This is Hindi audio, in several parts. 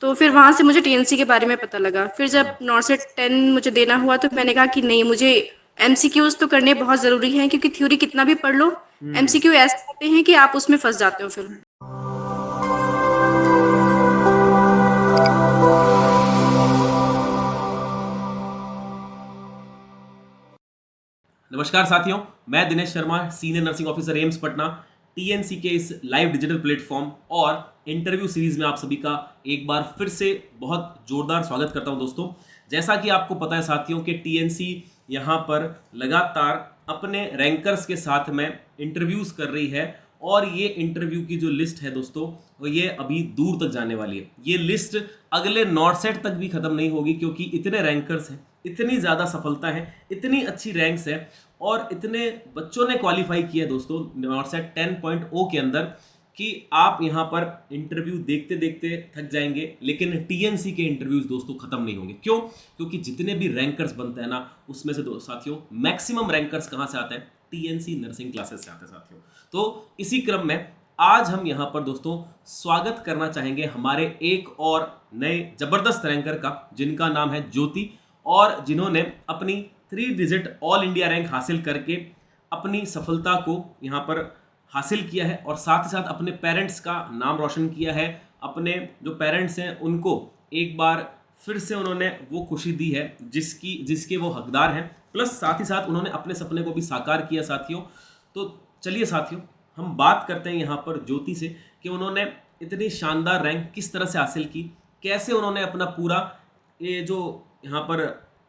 तो फिर वहाँ से मुझे टीएनसी के बारे में पता लगा। फिर जब नॉर्सेट 10 मुझे देना हुआ तो मैंने कहा कि नहीं, मुझे एमसीक्यूज तो करने बहुत ज़रूरी हैं, क्योंकि थ्योरी कितना भी पढ़ लो, एमसीक्यू ऐसे होते हैं कि आप उसमें फंस जाते हो फिर। नमस्कार साथियों, मैं Dinesh Sharma, senior nursing officer AIIMS Patna. TNC के इस लाइव डिजिटल प्लेटफॉर्म और इंटरव्यू सीरीज में आप सभी का एक बार फिर से बहुत जोरदार स्वागत करता हूं दोस्तों। जैसा कि आपको पता है साथियों कि टीएनसी यहां पर लगातार अपने रैंकर्स के साथ में इंटरव्यूज कर रही है और ये इंटरव्यू की जो लिस्ट है दोस्तों, वो ये अभी दूर तक जाने वाली है। ये लिस्ट अगले नॉर्सेट तक भी खत्म नहीं होगी, क्योंकि इतने रैंकर्स हैं, इतनी ज़्यादा सफलता है, इतनी अच्छी रैंक्स है और इतने बच्चों ने क्वालिफाई किया है दोस्तों नॉर्सेट 10.0 के अंदर, कि आप यहाँ पर इंटरव्यू देखते देखते थक जाएंगे। लेकिन टीएनसी के इंटरव्यूज दोस्तों खत्म नहीं होंगे। क्यों? क्योंकि जितने भी रैंकर्स बनते हैं ना, उसमें से दो साथियों मैक्सिमम रैंकर्स कहाँ से आते हैं? टीएनसी नर्सिंग क्लासेस से आते हैं साथियों। तो इसी क्रम में आज हम यहाँ पर दोस्तों स्वागत करना चाहेंगे हमारे एक और नए जबरदस्त रैंकर का, जिनका नाम है ज्योति, और जिन्होंने अपनी 3 डिजिट ऑल इंडिया रैंक हासिल करके अपनी सफलता को यहाँ पर हासिल किया है और साथ ही साथ अपने पेरेंट्स का नाम रोशन किया है। अपने जो पेरेंट्स हैं उनको एक बार फिर से उन्होंने वो खुशी दी है जिसके वो हकदार हैं, प्लस साथ ही साथ उन्होंने अपने सपने को भी साकार किया साथियों। तो चलिए साथियों, हम बात करते हैं यहाँ पर ज्योति से कि उन्होंने इतनी शानदार रैंक किस तरह से हासिल की, कैसे उन्होंने अपना पूरा ये जो यहाँ पर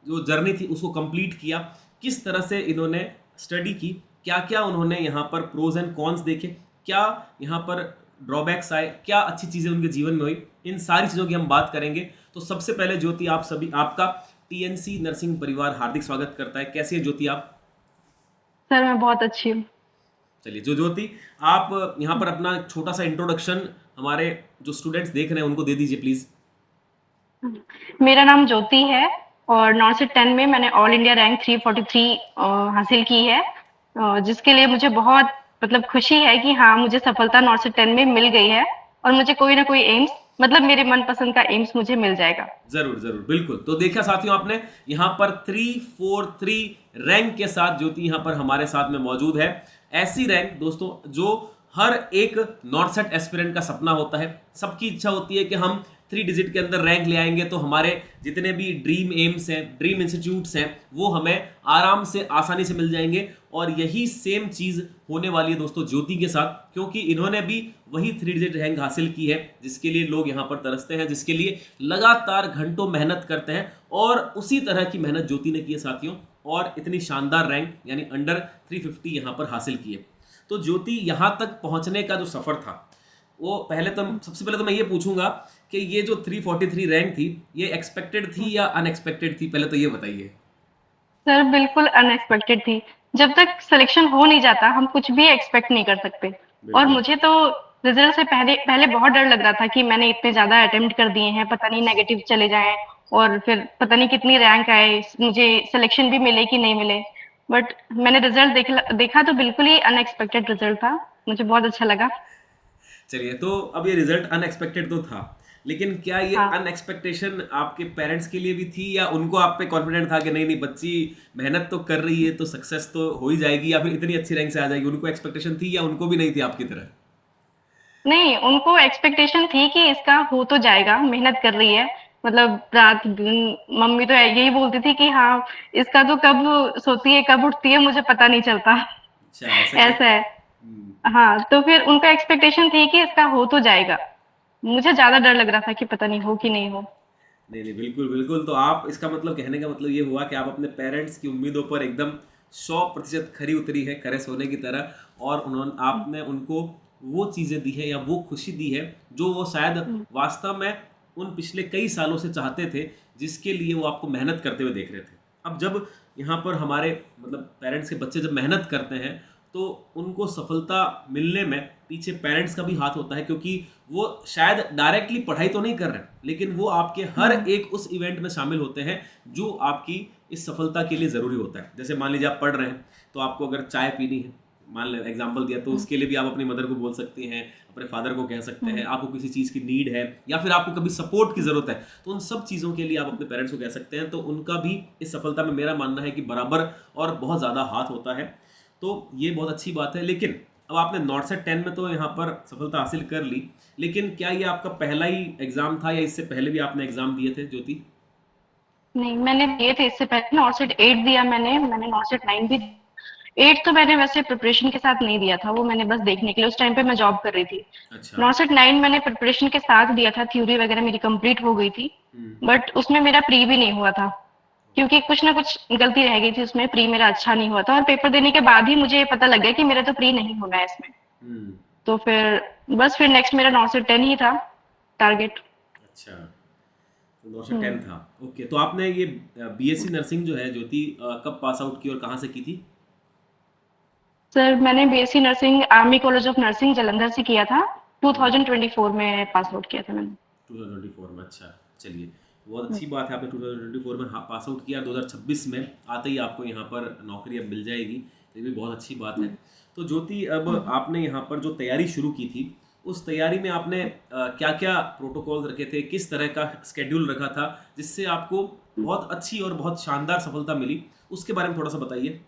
जो जर्नी थी उसको कंप्लीट किया, किस तरह से इन्होंने स्टडी की, क्या क्या उन्होंने यहाँ पर प्रोज एंड कॉन्स देखे, क्या यहाँ पर ड्रॉबैक्स आए, क्या अच्छी चीज़ें उनके जीवन में हुई, इन सारी चीज़ों की हम बात करेंगे। तो सबसे पहले ज्योति, आप सभी आपका टीएनसी नर्सिंग परिवार हार्दिक स्वागत करता है। कैसी है ज्योति आप? सर मैं बहुत अच्छी हूँ। चलिए, जो ज्योति, आप यहाँ पर अपना छोटा सा इंट्रोडक्शन हमारे जो स्टूडेंट्स देख रहे हैं उनको दे दीजिए प्लीज। मेरा नाम ज्योति है और नॉर्सेट 10 में मैंने ऑल इंडिया रैंक 343 हासिल की है, जिसके लिए मुझे बहुत मतलब खुशी है कि हाँ, मुझे सफलता नॉर्सेट 10 में मिल गई है और मुझे कोई ना कोई एम्स, मतलब मेरे मनपसंद का एम्स मुझे मिल जाएगा। जरूर जरूर, बिल्कुल। तो देखा साथियों आपने, यहाँ पर 343 रैंक के साथ ज्योति यहाँ पर हमारे साथ में मौजूद है। ऐसी रैंक दोस्तों जो हर एक नॉर्सेट एस्पिरेंट का सपना होता है। सबकी इच्छा होती है कि हम 3 डिजिट के अंदर रैंक ले आएंगे तो हमारे जितने भी ड्रीम एम्स हैं, ड्रीम इंस्टीट्यूट्स हैं, वो हमें आराम से आसानी से मिल जाएंगे। और यही सेम चीज़ होने वाली है दोस्तों ज्योति के साथ, क्योंकि इन्होंने भी वही 3 डिजिट रैंक हासिल की है जिसके लिए लोग यहाँ पर तरसते हैं, जिसके लिए लगातार घंटों मेहनत करते हैं। और उसी तरह की मेहनत ज्योति ने की है साथियों, और इतनी शानदार रैंक यानी अंडर 350 यहाँ पर हासिल की है। तो ज्योति, यहाँ तक पहुँचने का जो सफ़र था, वो सबसे पहले तो मैं ये पूछूंगा कि ये जो 343 रैंक थी, ये एक्सपेक्टेड थी या अनएक्सपेक्टेड थी? पहले तो ये बताइए। सर बिल्कुल अनएक्सपेक्टेड थी। जब तक सिलेक्शन हो नहीं जाता हम कुछ भी एक्सपेक्ट नहीं कर सकते। और बिल्कुल। मुझे तो रिजल्ट से पहले पहले बहुत डर लग रहा था कि मैंने इतने ज्यादा अटेम्प्ट कर दिए हैं, पता नहीं नेगेटिव चले जाएं और फिर पता नहीं कितनी रैंक आए, मुझे सिलेक्शन भी मिले कि नहीं मिले। बट मैंने रिजल्ट देखा तो बिल्कुल ही अनएक्सपेक्टेड रिजल्ट था। मुझे बहुत अच्छा लगा। चलिए, तो अब ये रिजल्ट अनएक्सपेक्टेड तो था, लेकिन क्या ये हाँ अनएक्सपेक्टेशन आपके पेरेंट्स के लिए भी थी, या उनको आप पे कॉन्फिडेंट था कि नहीं नहीं बच्ची मेहनत तो कर रही है तो सक्सेस तो हो ही जाएगी, या फिर इतनी अच्छी रैंक से आ जाएगी? उनको एक्सपेक्टेशन थी या उनको भी नहीं थी आपकी तरह? नहीं, उनको एक्सपेक्टेशन थी कि इसका हो तो जाएगा, मेहनत कर रही है। मतलब रात दिन मम्मी तो यही बोलती थी कि हाँ, इसका तो कब सोती है कब उठती है मुझे पता नहीं चलता। अच्छा, ऐसा क्या? ऐसा है। हाँ, तो फिर उनका एक्सपेक्टेशन थी कि इसका हो तो जाएगा। मुझे ज्यादा डर लग रहा था कि पता नहीं हो कि नहीं हो। नहीं नहीं, बिल्कुल बिल्कुल। तो आप, इसका मतलब कहने का मतलब ये हुआ कि आप अपने पेरेंट्स की उम्मीदों पर एकदम 100% खरी उतरी है, खरे सोने की तरह। और उन्होंने आपने उनको वो चीज़ें दी है या वो खुशी दी है जो वो शायद हम्म, वास्तव में उन पिछले कई सालों से चाहते थे, जिसके लिए वो आपको मेहनत करते हुए देख रहे थे। अब जब यहाँ पर हमारे मतलब पेरेंट्स के बच्चे जब मेहनत करते हैं, तो उनको सफलता मिलने में पीछे पेरेंट्स का भी हाथ होता है, क्योंकि वो शायद डायरेक्टली पढ़ाई तो नहीं कर रहे हैं, लेकिन वो आपके हर हम्म, एक उस इवेंट में शामिल होते हैं जो आपकी इस सफलता के लिए ज़रूरी होता है। जैसे मान लीजिए आप पढ़ रहे हैं, तो आपको अगर चाय पीनी है मान लें एग्जांपल दिया, तो उसके लिए भी आप अपनी मदर को बोल सकते हैं, अपने फादर को कह सकते हैं, आपको किसी चीज़ की नीड है या फिर आपको कभी सपोर्ट की ज़रूरत है, तो उन सब चीज़ों के लिए आप अपने पेरेंट्स को कह सकते हैं। तो उनका भी इस सफलता में मेरा मानना है कि बराबर और बहुत ज़्यादा हाथ होता है, तो ये बहुत अच्छी बात है। लेकिन अब आपने नॉर्थ से 10 में तो यहाँ पर सफलता हासिल कर ली, लेकिन क्या ये आपका पहला ही एग्ज़ाम था या इससे पहले भी आपने एग्ज़ाम दिए थे ज्योति? नहीं, मैंने दिए थे इससे पहले। नॉर्सेट 8 दिया मैंने नॉर्सेट 9 भी। 8 तो मैंने वैसे प्रिपरेशन के साथ नहीं दिया था, वो मैंने बस देखने के लिए, उस टाइम पे मैं जॉब कर रही थी। अच्छा। नॉर्सेट 9 मैंने प्रिपरेशन के साथ दिया था, थ्योरी वगैरह मेरी कंप्लीट हो गई थी, हम्म। बट उसमें मेरा प्री भी नहीं हुआ था, क्योंकि कुछ ना कुछ गलती रह गई थी उसमें, प्री मेरा अच्छा नहीं हुआ था, और पेपर देने के बाद ही मुझे पता लग गया कि मेरा तो प्री नहीं होना है इसमें। हम्म। तो फिर नेक्स्ट मेरा नॉर्सेट 10 ही था टारगेट। अच्छा, तो 910 था। ओके, तो आपने ये बीएससी नर्सिंग जो है ज्योति, कब पास आउट की और कहाँ से की थी? सर मैंने BSc nursing army college of nursing Jalandhar से किया था। 2024 में पास आउट किया था मैंने। 2024 में। अच्छा, चलिए, बहुत अच्छी बात है, आपने 2024 में पास आउट किया, 2026 में आते ही आपको यहाँ पर नौकरी अब मिल जाएगी, ये भी बहुत अच्छी बात है। तो ज्योति, अब आपने यहाँ पर जो तैयारी शुरू की थी, उस तैयारी में आपने क्या क्या प्रोटोकॉल रखे थे, किस तरह का स्केड्यूल रखा था जिससे आपको बहुत अच्छी और बहुत शानदार सफलता मिली, उसके बारे में थोड़ा सा बताइए।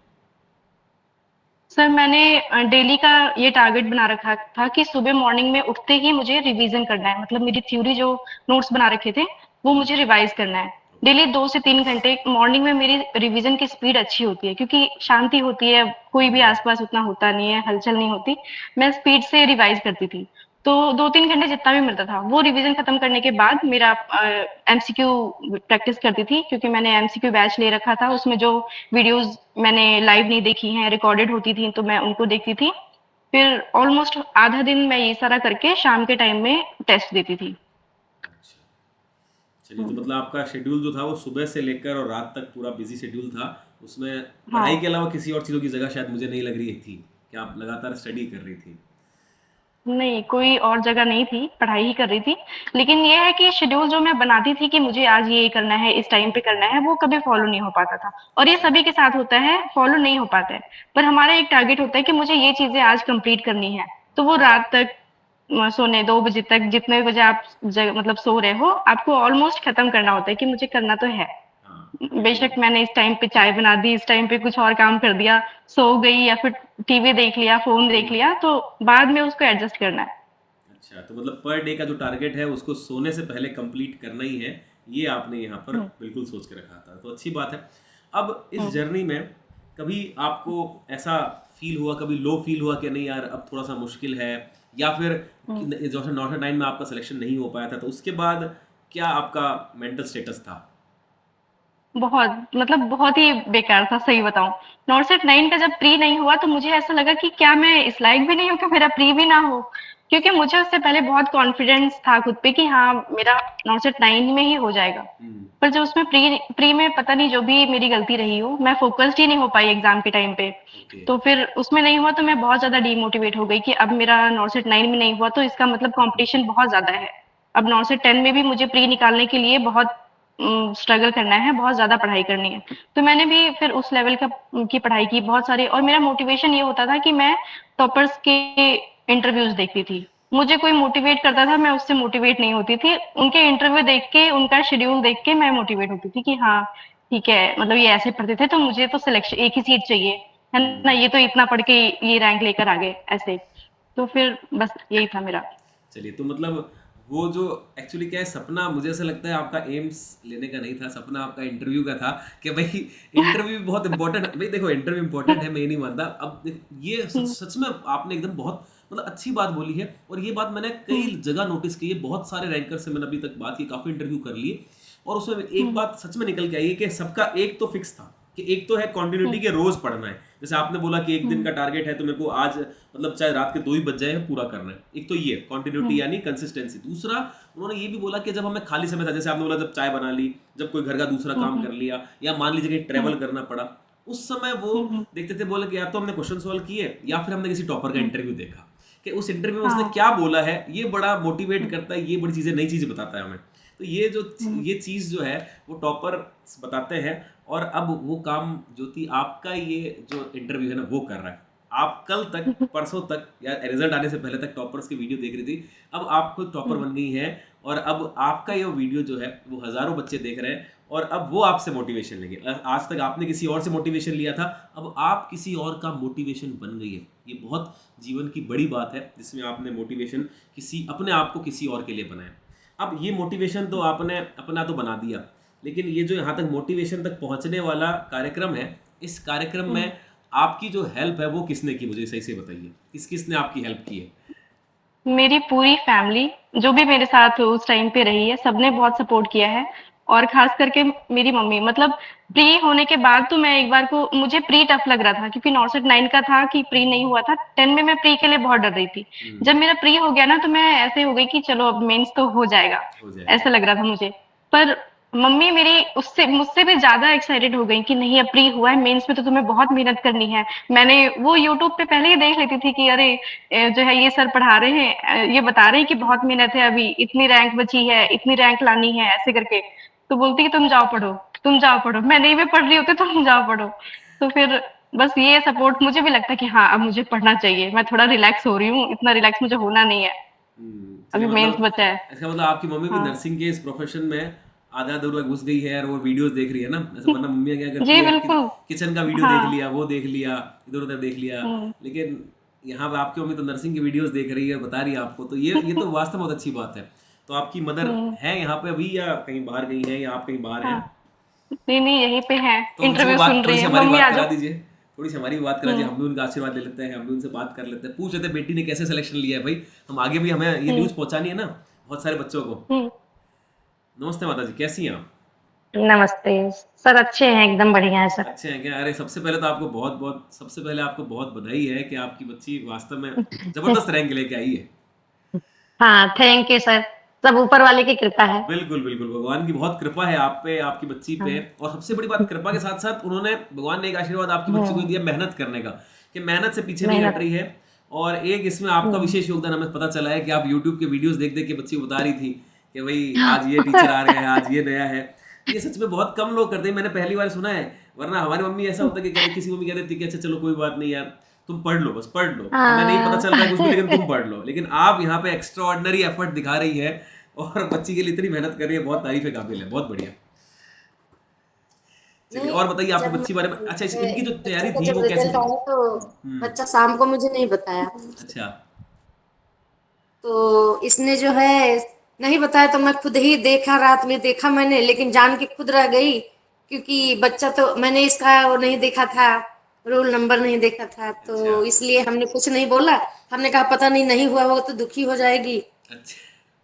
सर मैंने डेली का ये टारगेट बना रखा था कि सुबह मॉर्निंग में उठते ही मुझे रिवीजन करना है, मतलब मेरी थ्योरी जो नोट्स बना रखे थे वो मुझे रिवाइज करना है। डेली 2 से 3 घंटे मॉर्निंग में मेरी रिवीजन की स्पीड अच्छी होती है, क्योंकि शांति होती है, कोई भी आसपास उतना होता नहीं है, हलचल नहीं होती। मैं स्पीड से रिवाइज करती थी। तो 2-3 घंटे जितना भी मिलता था वो रिवीजन खत्म करने के बाद मेरा एमसीक्यू प्रैक्टिस करती थी, क्योंकि मैंने एमसीक्यू बैच ले रखा था। उसमें जो वीडियोस मैंने लाइव नहीं देखी हैं, रिकॉर्डेड होती थी, तो मैं उनको देखती थी। फिर ऑलमोस्ट आधा दिन मैं ये सारा करके शाम के टाइम में टेस्ट देती थी। अच्छा, चलिए, तो मतलब आपका शेड्यूल जो था वो सुबह से लेकर और रात तक पूरा बिजी शेड्यूल था, उसमें पढ़ाई के हाँ। अलावा किसी और चीज़ों की जगह शायद मुझे नहीं लग रही थी कि आप लगातार स्टडी कर रही थी। नहीं, कोई और जगह नहीं थी, पढ़ाई ही कर रही थी। लेकिन ये है कि शेड्यूल जो मैं बनाती थी कि मुझे आज ये करना है, इस टाइम पे करना है, वो कभी फॉलो नहीं हो पाता था। और ये अच्छा। सभी के साथ होता है, फॉलो नहीं हो पाता है। पर हमारा एक टारगेट होता है कि मुझे ये चीज़ें आज कंप्लीट करनी है। तो वो रात तक सोने 2 बजे तक, जितने बजे आप मतलब सो रहे हो, आपको ऑलमोस्ट खत्म करना होता है कि मुझे करना तो है। हाँ, बेशक बिल्कुल। मैंने इस टाइम पे चाय बना दी, इस टाइम पे कुछ और काम कर दिया, सो गई या फिर टीवी देख लिया, फ़ोन देख हम्म। लिया, तो बाद में उसको एडजस्ट करना है। अच्छा, तो मतलब पर डे का जो टारगेट है उसको सोने से पहले कंप्लीट करना ही है, ये आपने यहाँ पर हुँ, बिल्कुल सोच के रखा था, तो अच्छी बात है। अब इस हुँ, जर्नी में कभी आपको ऐसा फील हुआ, कभी लो फील हुआ कि नहीं यार अब थोड़ा सा मुश्किल है, या फिर हुँ। जो है नॉट 9 में आपका सिलेक्शन नहीं हो पाया था, तो उसके बाद क्या आपका मेंटल स्टेटस था? बहुत, मतलब बहुत ही बेकार था, सही बताऊँ। नॉर्सेट 9 का जब प्री नहीं हुआ तो मुझे ऐसा लगा कि क्या मैं इस लायक भी नहीं हूँ कि मेरा प्री भी ना हो? क्योंकि मुझे उससे पहले बहुत कॉन्फिडेंस था खुद पे कि हाँ, मेरा नॉर्सेट 9 में ही हो जाएगा। हम्म। पर जब उसमें प्री प्री में पता नहीं जो भी मेरी गलती रही हो, मैं फ़ोकस्ड ही नहीं हो पाई एग्ज़ाम के टाइम पे। ओके। तो फिर उसमें नहीं हुआ तो मैं बहुत ज़्यादा डीमोटिवेट हो गई कि अब मेरा नॉर्सेट 9 में नहीं हुआ तो इसका मतलब कॉम्पिटिशन बहुत ज़्यादा है। अब नॉर्सेट 10 में भी मुझे प्री निकालने के लिए बहुत स्ट्रगल करना है, बहुत ज़्यादा पढ़ाई करनी है। तो मैंने भी फिर उस लेवल की पढ़ाई की बहुत सारी, और मेरा मोटिवेशन ये होता था कि मैं टॉपर्स के इंटरव्यूज़ देखती थी। मुझे कोई मोटिवेट करता था, मैं उससे मोटिवेट नहीं होती थी। उनके इंटरव्यू देख के, उनका शेड्यूल देख के मैं मोटिवेट होती थी कि हाँ, ठीक है, मतलब ये ऐसे पढ़ते थे तो मुझे तो सिलेक्शन एक ही सीट चाहिए, है ना? हम्म। ये तो इतना पढ़ के ये रैंक लेकर आ गए, ऐसे। तो फिर बस यही था मेरा। चलिए, तो मतलब वो जो एक्चुअली क्या है, सपना मुझे ऐसा लगता है आपका एम्स लेने का नहीं था, सपना आपका इंटरव्यू का था कि भाई इंटरव्यू भी बहुत इंपॉर्टेंट है। भाई देखो, इंटरव्यू इंपॉर्टेंट है, मैं ये नहीं मानता। अब ये सच हुँ, सच में आपने एकदम बहुत मतलब अच्छी बात बोली है, और ये बात मैंने हुँ, कई जगह नोटिस की है, बहुत सारे रैंकर से मैंने अभी तक बात की, काफ़ी इंटरव्यू कर लिए, और उसमें एक हुँ, बात सच में निकल के आई है कि सबका एक तो फिक्स था कि एक तो है हुँ, कॉन्टिन्यूटी के, रोज पढ़ना है। जैसे आपने बोला कि एक दिन हुँ, का टारगेट है तो मेरे को आज मतलब चाहे रात के 2 ही बज जाए पूरा करना है, एक तो ये कॉन्टिन्यूटी हुँ, यानी कंसिस्टेंसी। दूसरा, उन्होंने ये भी बोला कि जब हमें खाली समय था, जैसे आपने बोला जब चाय बना ली, जब कोई घर का दूसरा हुँ, काम हुँ, कर लिया, या मान लीजिए कि हुँ, ट्रैवल करना पड़ा, उस समय वो हुँ, हुँ, देखते थे, बोले कि या तो हमने क्वेश्चन सॉल्व किए या फिर हमने किसी टॉपर का हुँ, इंटरव्यू देखा कि उस इंटरव्यू में उसने हाँ, क्या बोला है, ये बड़ा मोटिवेट हुँ, करता है, ये बड़ी चीज़ें, नई चीज़ें बताता है हमें। तो ये जो हुँ, ये चीज़ जो है वो टॉपर बताते हैं, और अब वो काम ज्योति आपका ये जो इंटरव्यू है ना वो कर रहा है। आप कल तक, परसों तक या रिजल्ट आने से पहले तक टॉपर्स की वीडियो देख रही थी, अब आप खुद टॉपर बन गई हैं और अब आपका ये वीडियो जो है वो हजारों बच्चे देख रहे हैं और अब वो आपसे मोटिवेशन लेंगे। आज तक आपने किसी और से मोटिवेशन लिया था, अब आप किसी और का मोटिवेशन बन गई है। ये बहुत जीवन की बड़ी बात है जिसमें आपने मोटिवेशन किसी अपने आप को किसी और के लिए बनाया। अब ये मोटिवेशन तो आपने अपना तो बना दिया, लेकिन ये जो यहाँ तक मोटिवेशन तक पहुँचने वाला कार्यक्रम है, इस कार्यक्रम में आपकी जो हेल्प है वो किसने की, मुझे सही से बताइए, किस किस ने आपकी हेल्प की है? मेरी पूरी फैमिली जो भी मेरे साथ उस टाइम पे रही है, सबने बहुत सपोर्ट किया है। और खास करके मेरी मम्मी, मतलब प्री होने के बाद तो मैं एक बार को मुझे प्री टफ लग रहा था क्योंकि नॉर्सेट 9 का था कि प्री नहीं हुआ था। 10 में मैं प्री के लिए बहुत डर रही थी। जब मेरा प्री हो गया ना तो मैं ऐसे हो गई कि चलो अब मेंस तो हो जाएगा, हो जाएगा। ऐसा लग रहा था मुझे। पर मम्मी मेरी उससे मुझसे भी ज्यादा एक्साइटेड हो गई कि नहीं, अब प्री हुआ है, मेंस में तो तुम्हें बहुत मेहनत करनी है। मैंने वो यूट्यूब पे पहले ही देख लेती थी कि अरे जो है ये सर पढ़ा रहे हैं, ये बता रहे हैं कि बहुत मेहनत है, अभी इतनी रैंक बची है, इतनी रैंक लानी है, ऐसे करके। तो बोलती कि तुम जाओ पढ़ो, तुम जाओ पढ़ो, मैं नहीं भी पढ़ रही होती तुम जाओ पढ़ो। तो फिर बस ये सपोर्ट मुझे भी लगता है कि हाँ अब मुझे पढ़ना चाहिए, मैं थोड़ा रिलैक्स हो रही हूँ, इतना रिलैक्स मुझे होना नहीं है, चलिए, अभी मेंस मतलब बचा है। इसका मतलब आपकी मम्मी भी हाँ नर्सिंग के इस प्रोफेशन में आधा अधूरा घुस गई है और वो वीडियोस देख रही है ना, ऐसे वरना मम्मी क्या करती जी है कि बिल्कुल। किचन का वीडियो देख हाँ। लिया, वो देख लिया, इधर उधर देख लिया, लेकिन यहाँ पे आपकी मम्मी तो नर्सिंग की वीडियोस देख रही है, बता रही है आपको, तो ये तो वास्तव में बहुत अच्छी बात है। तो आपकी मदर है यहाँ पे अभी या कहीं बाहर गई है या आप कहीं बाहर हैं? हाँ, नहीं नहीं यहीं पे है, तो उनसे भी इंटरव्यू बात, सुन थोड़ी रही सी है, हमारी मम्मी बात आ करा जाओ। दीजिए, थोड़ी सी हमारी भी बात करा दीजिए, हम भी उनका आशीर्वाद ले लेते हैं, हम भी उनसे बात कर लेते हैं, पूछ लेते हैं बेटी ने कैसे सिलेक्शन लिया है भाई, हम आगे भी हमें ये न्यूज़ पहुंचानी है ना बहुत सारे बच्चों को। हम्म। नमस्ते माता जी, कैसी हैं आप? नमस्ते सर, अच्छे हैं, एकदम बढ़िया है सर। अच्छे हैं क्या? अरे सबसे पहले तो आपको बहुत बहुत, सबसे पहले आपको बहुत बधाई है कि आपकी बच्ची वास्तव में जबरदस्त रैंक लेके आई है। हाँ, थैंक यू सर, सब ऊपर वाले की कृपा है। बिल्कुल बिल्कुल, भगवान की बहुत कृपा है आप पे, आपकी बच्ची पे। हाँ। और सबसे बड़ी बात, कृपा के साथ साथ उन्होंने, भगवान ने एक आशीर्वाद आपकी बच्ची को दिया मेहनत करने का, कि मेहनत से पीछे नहीं हट मेहनत। रही है। और एक इसमें आपका विशेष योगदान हमें पता चला है कि आप यूट्यूब के वीडियोस देख देख के बच्ची को बता रही थी कि भाई आज ये टीचर आ रहे हैं, आज ये नया है। ये सच में बहुत कम लोग करते हैं, मैंने पहली बार सुना है। वरना हमारी मम्मी ऐसा होता है कि किसी मम्मी कह देती कि अच्छा चलो कोई बात नहीं यार, तुम पढ़ लो, बस पढ़ लो, हमें नहीं पता चल रहा है कुछ भी, लेकिन तुम पढ़ लो। लेकिन आप यहाँ पे एक्स्ट्रा ऑर्डिनरी एफर्ट दिखा रही है और बच्ची के लिए इतनी मेहनत कर रही है, बहुत तारीफ के काबिल है, बहुत बढ़िया। चलिए नहीं, और बताइए आपकी जब बच्ची बारे में। अच्छा, इनकी जो बच्चे तैयारी का थी जब वो कैसी रिजल्ट थी? आया तो बच्चा शाम को मुझे नहीं बताया, अच्छा। तो इसने जो है नहीं बताया, तो मैं खुद ही देखा, रात में देखा मैंने, लेकिन जान के खुद रह गई क्योंकि बच्चा तो मैंने इसका वो नहीं देखा था, रोल नंबर नहीं देखा था, तो अच्छा इसलिए हमने कुछ नहीं बोला। हमने कहा पता नहीं, नहीं हुआ वो तो दुखी हो जाएगी। अच्छा।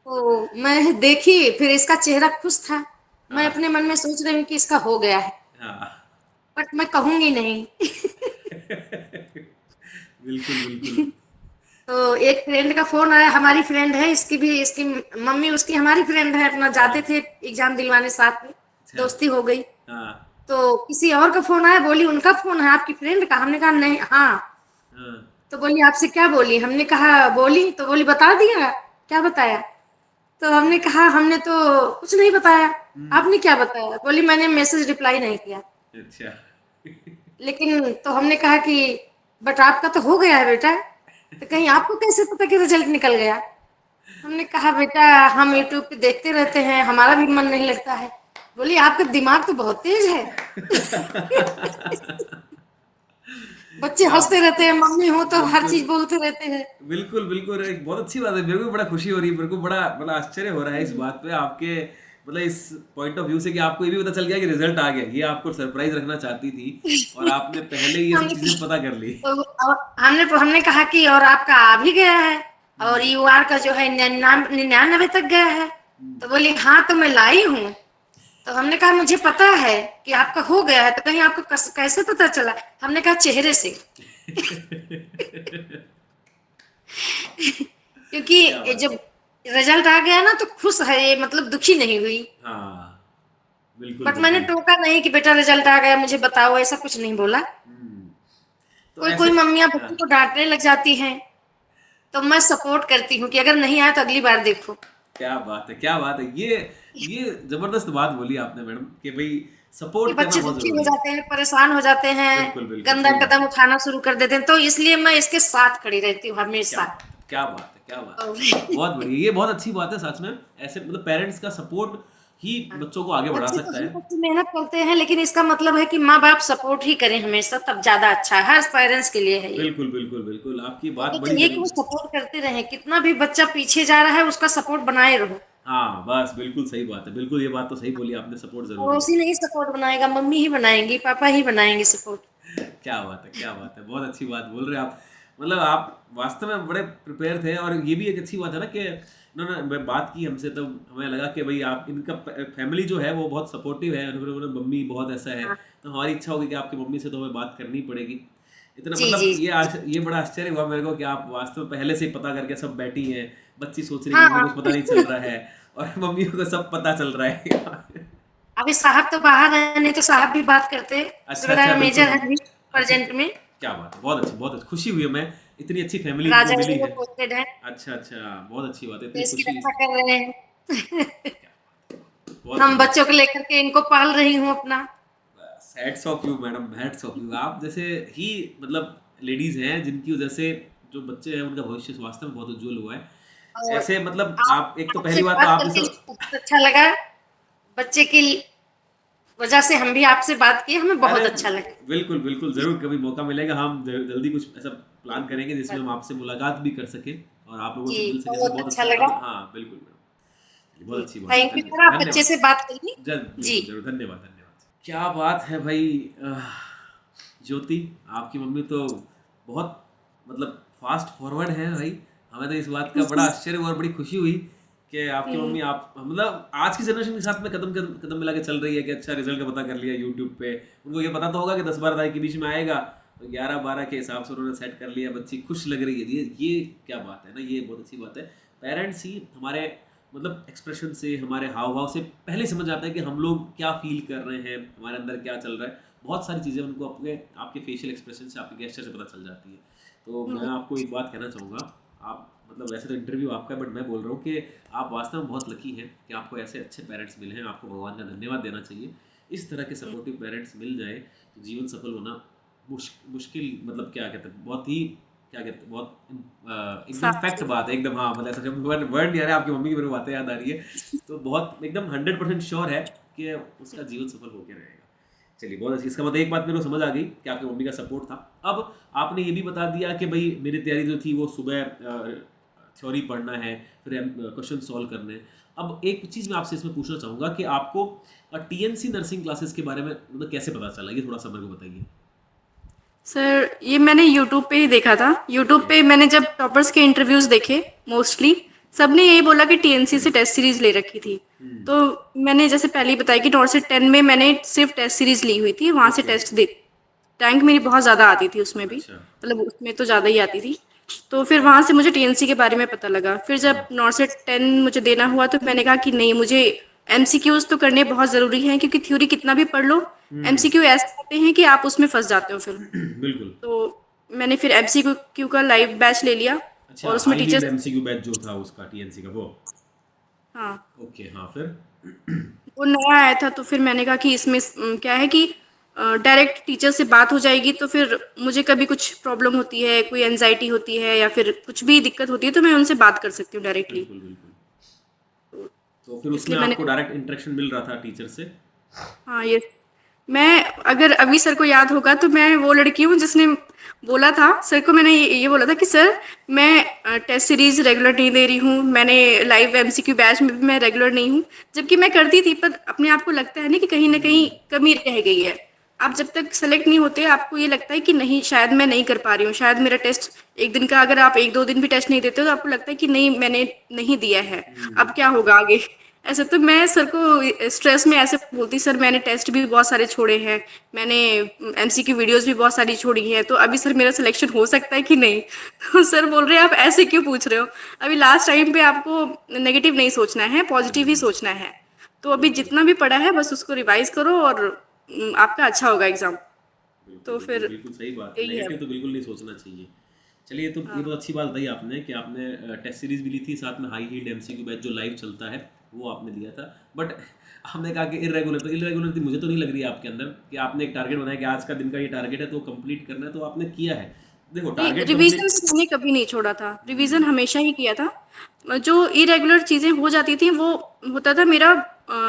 तो मैं देखी, फिर इसका चेहरा खुश था। मैं हाँ अपने मन में सोच रही हूँ कि इसका हो गया है, हाँ। बट मैं कहूंगी नहीं। बिल्कुल बिल्कुल। तो एक फ्रेंड का फोन आया, हमारी फ्रेंड है, इसकी भी, इसकी मम्मी उसकी हमारी फ्रेंड है, अपना जाते थे एग्जाम दिलवाने साथ में, अच्छा। दोस्ती हो गई। हाँ तो किसी और का फोन आया, बोली उनका फोन है आपकी फ्रेंड का। हमने कहा नहीं, हाँ। हाँ। तो बोली आपसे क्या बोली? हमने कहा बोली, तो बोली बता दिया। क्या बताया? तो हमने कहा हमने तो कुछ नहीं बताया। आपने क्या बताया? बोली मैंने मैसेज रिप्लाई नहीं किया। अच्छा। लेकिन तो हमने कहा कि बट आपका तो हो गया है बेटा, तो कहीं आपको कैसे पता कि रिजल्ट निकल गया? हमने कहा बेटा हम यूट्यूब पे देखते रहते हैं, हमारा भी मन नहीं लगता है। बोली आपका दिमाग तो बहुत तेज है। बच्चे हंसते रहते हैं, मम्मी हो तो हर चीज बोलते रहते हैं। बिल्कुल बिल्कुल, एक बहुत अच्छी बात है, मेरे को भी बड़ा खुशी हो रही है, मेरे को बड़ा बड़ा आश्चर्य हो रहा है इस बात पे, आपके मतलब इस पॉइंट ऑफ व्यू से कि आपको ये भी पता चल गया कि रिजल्ट आ गया। ये आपको सरप्राइज रखना चाहती थी और आपने पहले ही ये सब हमने चीजें पता कर ली। तो हमने कहा कि और आपका आ भी गया है, और यूआर का जो है 99 तक गया है। तो बोली हाँ तो मैं लाई हूँ। तो हमने कहा मुझे पता है कि आपका हो गया है, तो कहीं आपको कैसे पता चला? हमने कहा चेहरे से। क्योंकि जब रिजल्ट आ गया ना तो खुश है ये, मतलब दुखी नहीं हुई। हाँ बिल्कुल बट मैंने बिल्कुल। टोका नहीं कि बेटा रिजल्ट आ गया मुझे बताओ, ऐसा कुछ नहीं बोला। तो कोई ऐसे, कोई मम्मियाँ हाँ, बच्चों को डांटने लग जाती हैं, तो मैं सपोर्ट करती हूँ कि अगर नहीं आया तो अगली बार देखो। क्या बात है, क्या बात है। ये जबरदस्त बात बोली आपने मैडम कि भाई कि सपोर्ट करना बच्चे बहुत दुखी हो जरूरी है। जाते हैं, परेशान हो जाते हैं, बिल्कुल बिल्कुल गंदा सही बात कदम उठाना शुरू कर देते हैं, तो इसलिए मैं इसके साथ खड़ी रहती हूँ क्या हमेशा। बात है, क्या बात है, क्या बात है। और बहुत बढ़िया, ये बहुत अच्छी बात है सच में। ऐसे मतलब पेरेंट्स का सपोर्ट ही बच्चों को आगे बढ़ा बच्चे तो सकता हर है। बच्चे मेहनत करते हैं, लेकिन इसका मतलब है कि माँ बाप सपोर्ट ही करें हमेशा, तब ज्यादा अच्छा है। हर पेरेंट्स के लिए है ये। बिल्कुल बिल्कुल बिल्कुल, आपकी बात उनको बड़ी चाहिए कि वो जरूरी। सपोर्ट करते रहें, कितना भी बच्चा पीछे जा रहा है उसका सपोर्ट बनाए रहो। हाँ बस बिल्कुल सही बात है, बिल्कुल ये बात तो सही बोली आपने, सपोर्ट जरूरी है। पड़ोसी नहीं सपोर्ट बनाएगा, मम्मी ही बनाएंगी, पापा ही बनाएंगे सपोर्ट। क्या बात है, क्या बात है, बहुत अच्छी बात बोल रहे हैं आप। मतलब आप वास्तव में बड़े प्रिपेयर थे, और ये भी एक अच्छी बात है ना कि इन्होंने बात की हमसे, तब हमें लगा कि भाई आप इनका फैमिली जो है वो बहुत सपोर्टिव है। उन्होंने मम्मी बहुत ऐसा है, हाँ, तो हमारी इच्छा होगी कि आपकी मम्मी से तो हमें बात करनी पड़ेगी। इतना जी मतलब जी ये बड़ा आश्चर्य हुआ मेरे को कि आप वास्तव में पहले से ही पता करके सब बैठी हैं। बच्ची सोच रही है कि मम्मी हाँ। को कुछ पता नहीं चल रहा है, और मम्मी को सब पता चल रहा है। अभी साहब तो बाहर है, नहीं तो साहब भी बात करते। अच्छा मेरा अच्छा, बिल्कुल मेजर है बिल्कुल। अभी अच्छा प्रेजेंट में, क्या बात है, बहुत अच्छी, बहुत अच्छी, खुशी हुई है। मैं इतनी अच्छी फैमिली इनको राजा मिली वो है। पोस्टेड है, अच्छा अच्छा, बहुत अच्छी बात है, इतनी देश की खुशी। रक्षा कर रहे हैं। बहुत हम बढ़िया। बच्चों को लेकर के इनको पाल रही हूँ अपना। Hats off you madam, hats off you. आप जैसे ही मतलब लेडीज हैं जिनकी वजह से जो बच्चे हैं उनका भविष्य वास्तव में बहुत उज्जवल हुआ है। और ऐसे मतलब आप आप, एक तो आपसे पहली बात तो बात आप करके जैसे। बहुत अच्छा लगा। बच्चे की वजह से हम भी आपसे बात किए, हमें अरे बहुत अच्छा लगा। बिल्कुल बिल्कुल, जरूर कभी मौका मिलेगा हम जल्दी कुछ ऐसा प्लान करेंगे जिसमें हम जी आपसे मुलाकात भी कर सकें और आप लोगों से मिल सकें। इसमें बहुत बहुत अच्छा अच्छा लगा। लगा। हाँ बिल्कुल मैडम, बहुत जी अच्छी बात है। थैंक यू सर, आप बच्चे धन्यवाद। से बात करिए। जल्द जी बिल्कुल जरूर, धन्यवाद धन्यवाद। क्या बात है भाई। ज्योति, आपकी मम्मी तो बहुत मतलब फास्ट फॉरवर्ड है भाई। हमें तो इस बात का बड़ा आश्चर्य हुआ और बड़ी खुशी हुई कि आपकी मम्मी आप मतलब आज की जनरेशन के साथ में कदम कदम कदम मिला के चल रही है कि अच्छा रिजल्ट का पता कर लिया यूट्यूब पे। उनको ये पता तो होगा कि 10-12 तारीख के बीच में आएगा, तो 11-12 के हिसाब से उन्होंने सेट कर लिया, बच्ची खुश लग रही है। ये क्या बात है ना, ये बहुत अच्छी बात है। पेरेंट्स ही हमारे मतलब एक्सप्रेशन से, हमारे हाव भाव से पहले समझ आता है कि हम लोग क्या फील कर रहे हैं, हमारे अंदर क्या चल रहा है। बहुत सारी चीज़ें उनको अपने आपके फेशियल एक्सप्रेशन से, आपके गेस्चर से पता चल जाती है। तो मैं आपको एक बात कहना चाहूँगा, आप मतलब वैसे तो इंटरव्यू आपका, बट मैं बोल रहा हूँ कि आप वास्तव में बहुत लकी हैं कि आपको ऐसे अच्छे पेरेंट्स मिले हैं। आपको भगवान का धन्यवाद देना चाहिए। इस तरह के सपोर्टिव पेरेंट्स मिल जाए तो जीवन सफल होना मुश्किल मतलब क्या कहते हैं, बहुत ही क्या कहते हैं, बहुत एकदम साफ फैक्ट बात है एकदम। हाँ मतलब ऐसा वर्ड नहीं आ रहा, आपकी मम्मी की मेरे को बातें याद आ रही है। तो बहुत एकदम 100% श्योर है कि उसका जीवन सफल होकर रहेगा। चलिए बहुत अच्छी, इसका मतलब एक बात मेरे को समझ आ गई कि आपकी मम्मी का सपोर्ट था। अब आपने ये भी बता दिया कि भाई मेरी तैयारी जो थी वो सुबह थ्योरी पढ़ना है, फिर क्वेश्चन सॉल्व करने हैं। अब एक चीज़ मैं आपसे इसमें पूछना चाहूँगा कि आपको टीएनसी नर्सिंग क्लासेस के बारे में मतलब कैसे पता चला, ये थोड़ा सा मेरे को बताइए। सर ये मैंने यूट्यूब पे ही देखा था। यूट्यूब पे मैंने जब टॉपर्स के इंटरव्यूज देखे, मोस्टली सबने यही बोला कि टीएनसी से टेस्ट सीरीज ले रखी थी। तो मैंने जैसे पहले ही बताया कि नॉर्सेट 10 में मैंने सिर्फ टेस्ट सीरीज ली हुई थी, वहाँ से ओके। टेस्ट दे रैंक मेरी बहुत ज़्यादा आती थी उसमें भी, अच्छा। मतलब उसमें तो ज़्यादा ही आती थी। तो फिर वहाँ से मुझे टीएनसी के बारे में पता लगा। फिर जब नॉर्सेट 10 मुझे देना हुआ तो मैंने कहा कि नहीं, मुझे एमसीक्यूज तो करने बहुत ज़रूरी हैं, क्योंकि थ्योरी कितना भी पढ़ लो, एमसीक्यू ऐसे होते हैं कि आप उसमें फंस जाते हो फिर। बिल्कुल। तो मैंने फिर एमसीक्यू का लाइव बैच ले लिया अच्छा, और उसमें हाईली टीचर्स, एमसीक्यू बैच जो था उसका टीएनसी का वो। हाँ ओके हाँ, फिर वो नया आया था। तो फिर मैंने कहा कि इसमें क्या है कि डायरेक्ट टीचर से बात हो जाएगी, तो फिर मुझे कभी कुछ प्रॉब्लम होती है, कोई एनजाइटी होती है या फिर कुछ भी दिक्कत होती है, तो मैं उनसे बात कर सकती हूँ डायरेक्टली। बिल्कुल बिल्कुल। तो फिर उसमें इसलिए मैंने, आपको डायरेक्ट इंटरेक्शन मिल रहा था टीचर से। हाँ ये, मैं अगर अभी सर को याद होगा तो मैं वो लड़की हूँ जिसने बोला था सर को, मैंने ये बोला था कि सर मैं टेस्ट सीरीज रेगुलर नहीं दे रही हूँ, मैंने लाइव एमसीक्यू बैच में भी मैं रेगुलर नहीं हूँ। जबकि मैं करती थी, पर अपने आप को लगता है ना कि ना कहीं कमी रह गई है। आप जब तक सेलेक्ट नहीं होते आपको ये लगता है कि नहीं, शायद मैं नहीं कर पा रही हूँ, शायद मेरा टेस्ट एक दिन का, अगर आप 1-2 दिन भी टेस्ट नहीं देते हो तो आपको लगता है कि नहीं, मैंने नहीं दिया है, अब क्या होगा आगे। ऐसे तो मैं सर को स्ट्रेस में ऐसे बोलती, सर मैंने टेस्ट भी बहुत सारे छोड़े हैं, मैंने एमसीक्यू वीडियोस भी बहुत सारी छोड़ी हैं, तो अभी सर मेरा सिलेक्शन हो सकता है कि नहीं। तो सर बोल रहे हैं आप ऐसे क्यों पूछ रहे हो, अभी लास्ट टाइम पे आपको नेगेटिव नहीं सोचना है, पॉजिटिव ही सोचना है। तो अभी जितना भी पढ़ा है बस उसको रिवाइज करो और आपका अच्छा होगा एग्जाम। बिल्कुल तो बिल्कुल फिर बिल्कुल सही बात है, यही है। नेगेटिव तो बिल्कुल नहीं सोचना चाहिए। चलिए, तो ये बहुत अच्छी बात बताई आपने कि आपने टेस्ट सीरीज भी ली थी, साथ में हाई हील्ड एमसीक्यू बैच जो लाइव चलता है वो आपने लिया था। बट आपने कहा कि इरेगुलरिटी मुझे तो नहीं लग रही है आपके अंदर कि आपने एक टारगेट बनाया कि आज का दिन का ये टारगेट है तो कंप्लीट करना है, तो आपने किया है। देखो, नहीं, टारगेट रिवीजन कंप्लीट। मैंने कभी नहीं छोड़ा था, रिवीजन हमेशा ही किया था। जो इरेगुलर चीज़ें हो जाती थी वो होता था मेरा,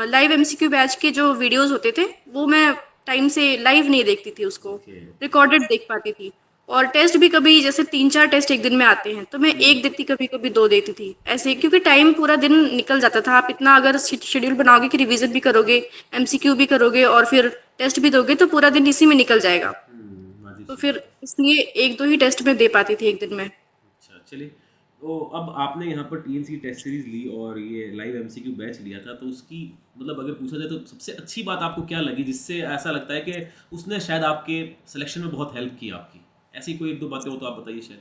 लाइव एमसीक्यू बैच के जो वीडियोस होते थे वो मैं टाइम से लाइव नहीं देखती थी, उसको ओके। रिकॉर्डेड देख पाती थी। और टेस्ट भी कभी जैसे 3-4 टेस्ट एक दिन में आते हैं तो मैं एक देती, कभी कभी 2 देती थी ऐसे, क्योंकि टाइम पूरा दिन निकल जाता था। आप इतना अगर शेड्यूल बनाओगे कि रिवीजन भी करोगे, एमसीक्यू भी करोगे और फिर टेस्ट भी दोगे तो पूरा दिन इसी में निकल जाएगा। वाजिब तो सी फिर बात है। इसलिए 1-2 ही टेस्ट में दे पाती थी एक दिन में। अच्छा, चलिए, तो अब आपने यहाँ पर टीएनसी टेस्ट सीरीज ली और ये लाइव एमसीक्यू बैच लिया था, तो उसकी मतलब अगर पूछा जाए तो सबसे अच्छी बात आपको क्या लगी जिससे ऐसा लगता है कि उसने शायद आपके सिलेक्शन में बहुत हेल्प की आपकी? ऐसी कोई 1-2 बातें हो तो आप बताइए शायद।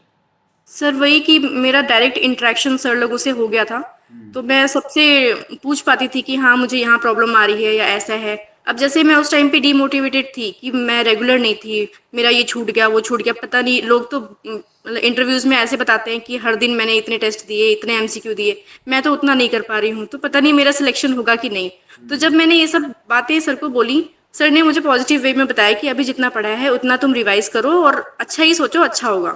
सर वही कि मेरा डायरेक्ट इंटरेक्शन सर लोगों से हो गया था, तो मैं सबसे पूछ पाती थी कि हाँ मुझे यहाँ प्रॉब्लम आ रही है या ऐसा है। अब जैसे मैं उस टाइम पे डीमोटिवेटेड थी कि मैं रेगुलर नहीं थी, मेरा ये छूट गया वो छूट गया, पता नहीं, लोग तो मतलब इंटरव्यूज में ऐसे बताते हैं कि हर दिन मैंने इतने टेस्ट दिए, इतने एमसीक्यू दिए, मैं तो उतना नहीं कर पा रही हूँ, तो पता नहीं मेरा सिलेक्शन होगा कि नहीं। तो जब मैंने ये सब बातें सर को बोली, सर ने मुझे पॉजिटिव वे में बताया कि अभी जितना पढ़ा है उतना तुम रिवाइज करो और अच्छा ही सोचो, अच्छा होगा।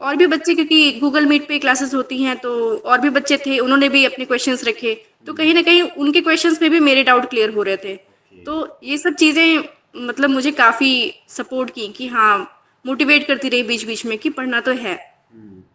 और भी बच्चे, क्योंकि गूगल मीट पे क्लासेस होती हैं, तो और भी बच्चे थे, उन्होंने भी अपने क्वेश्चंस रखे, तो कहीं ना कहीं उनके क्वेश्चंस में भी मेरे डाउट क्लियर हो रहे थे। तो ये सब चीज़ें मतलब मुझे काफ़ी सपोर्ट की कि हाँ, मोटिवेट करती रही बीच बीच में कि पढ़ना तो है,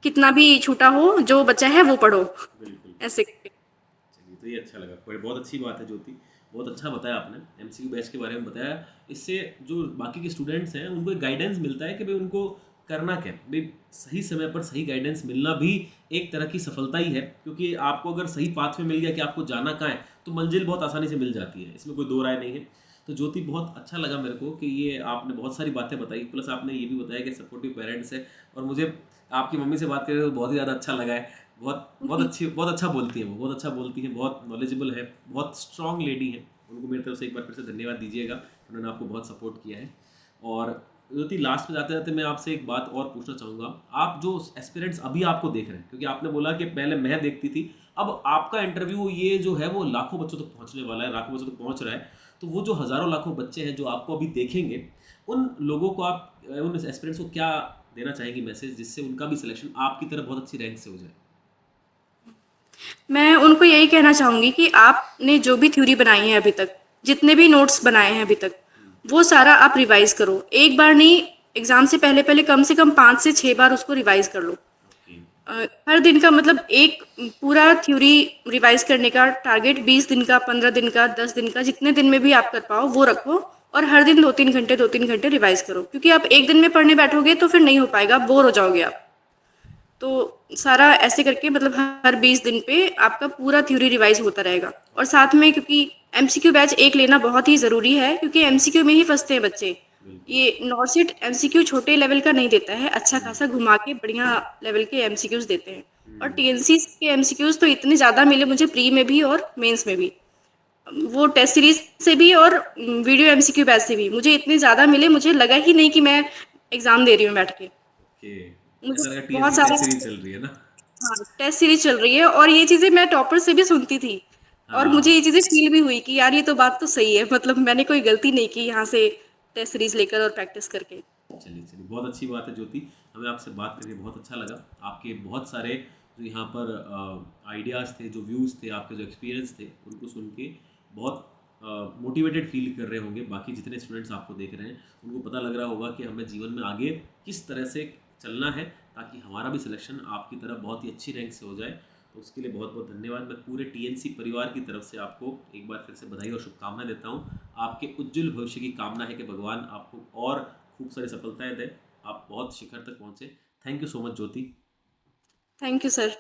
कितना भी छूटा हो जो बच्चा है वो पढ़ो, बिल्कुल। ऐसे करके। चलिए, तो ये अच्छा लगा, बहुत अच्छी बात है ज्योति, बहुत अच्छा बताया आपने, एमसीक्यू बैच के बारे में बताया। इससे जो बाकी के स्टूडेंट्स हैं उनको एक गाइडेंस मिलता है कि भाई उनको करना क्या है। भाई सही समय पर सही गाइडेंस मिलना भी एक तरह की सफलता ही है, क्योंकि आपको अगर सही पाथ में मिल गया कि आपको जाना कहाँ है तो मंजिल बहुत आसानी से मिल जाती है, इसमें कोई दो राय नहीं है। तो ज्योति, बहुत अच्छा लगा मेरे को कि ये आपने बहुत सारी बातें बताई, प्लस आपने ये भी बताया कि सपोर्टिव पेरेंट्स है। और मुझे आपकी मम्मी से बात करके तो बहुत ही ज़्यादा अच्छा लगा है। बहुत अच्छा बोलती हैं वो, बहुत अच्छा बोलती हैं, बहुत नॉलेजेबल है, बहुत स्ट्रॉन्ग लेडी हैं। उनको मेरी तरफ से एक बार फिर से धन्यवाद दीजिएगा, उन्होंने आपको बहुत सपोर्ट किया है। और ज्योति, लास्ट में जाते जाते मैं आपसे एक बात और पूछना चाहूँगा। आप जो एस्पिरेंट्स अभी आपको देख रहे हैं, क्योंकि आपने बोला कि पहले मैं देखती थी, अब आपका इंटरव्यू ये जो है वो लाखों बच्चों तक पहुँचने वाला है, लाखों बच्चों तक पहुँच रहा है। तो वो जो हज़ारों लाखों बच्चे हैं जो आपको अभी देखेंगे, उन लोगों को आप, उन एस्पिरेंट्स को क्या देना चाहेंगी मैसेज, जिससे उनका भी सिलेक्शन आपकी तरह बहुत अच्छी रैंक से हो जाए? मैं उनको यही कहना चाहूँगी कि आपने जो भी थ्योरी बनाई है अभी तक, जितने भी नोट्स बनाए हैं अभी तक, वो सारा आप रिवाइज करो। एक बार नहीं, एग्जाम से पहले पहले कम से कम 5 से 6 बार उसको रिवाइज कर लो। ओके। हर दिन का मतलब एक पूरा थ्योरी रिवाइज करने का टारगेट 20 दिन का, 15 दिन का, 10 दिन का, जितने दिन में भी आप कर पाओ वो रखो। और हर दिन 2-3 घंटे रिवाइज करो, क्योंकि आप एक दिन में पढ़ने बैठोगे तो फिर नहीं हो पाएगा, बोर हो जाओगे आप। तो सारा ऐसे करके मतलब हर 20 दिन पे आपका पूरा थ्योरी रिवाइज होता रहेगा। और साथ में, क्योंकि एमसीक्यू बैच एक लेना बहुत ही ज़रूरी है, क्योंकि एमसीक्यू में ही फंसते हैं बच्चे। ये नॉर्सिट एमसीक्यू छोटे लेवल का नहीं देता है, अच्छा खासा घुमा के बढ़िया लेवल के एमसीक्यूज देते हैं। और टीएनसी के एमसीक्यूज तो इतने ज़्यादा मिले मुझे, प्री में भी और मेंस में भी, वो टेस्ट सीरीज से भी और वीडियो एमसीक्यू बैच से भी मुझे इतने ज़्यादा मिले, मुझे लगा ही नहीं कि मैं एग्ज़ाम दे रही हूँ बैठ के। ओके, मुझे ऐसा लगा बहुत टीएनसी की सारा, टेस्ट सीरीज चल रही है ना? हाँ, टेस्ट सीरीज चल रही है और ये चीजें मैं टॉपर से भी सुनती थी। और मुझे हाँ। ये चीजें फील भी हुई कि यार ये तो बात तो सही है, मतलब मैंने कोई गलती नहीं की यहाँ से टेस्ट सीरीज लेकर और प्रैक्टिस करके। चलिए चलिए, बहुत अच्छी बात है ज्योति, हमें आपसे बात करके बहुत अच्छा लगा। आपके बहुत सारे जो यहाँ पर आइडियाज़ थे, जो व्यूज़ थे, आपके जो एक्सपीरियंस थे, उनको सुन के बहुत मोटिवेटेड फील कर रहे होंगे। बाकी जितने स्टूडेंट्स आपको देख रहे हैं उनको पता लग रहा होगा कि हमें जीवन में आगे किस तरह से चलना है, ताकि हमारा भी सिलेक्शन आपकी तरह बहुत ही अच्छी रैंक से हो जाए। तो उसके लिए बहुत बहुत धन्यवाद। मैं पूरे टीएनसी परिवार की तरफ से आपको एक बार फिर से बधाई और शुभकामनाएं देता हूँ। आपके उज्जवल भविष्य की कामना है कि भगवान आपको और खूब सारी सफलताएं दे, आप बहुत शिखर तक पहुँचे। Thank you so much Jyoti. Thank you sir.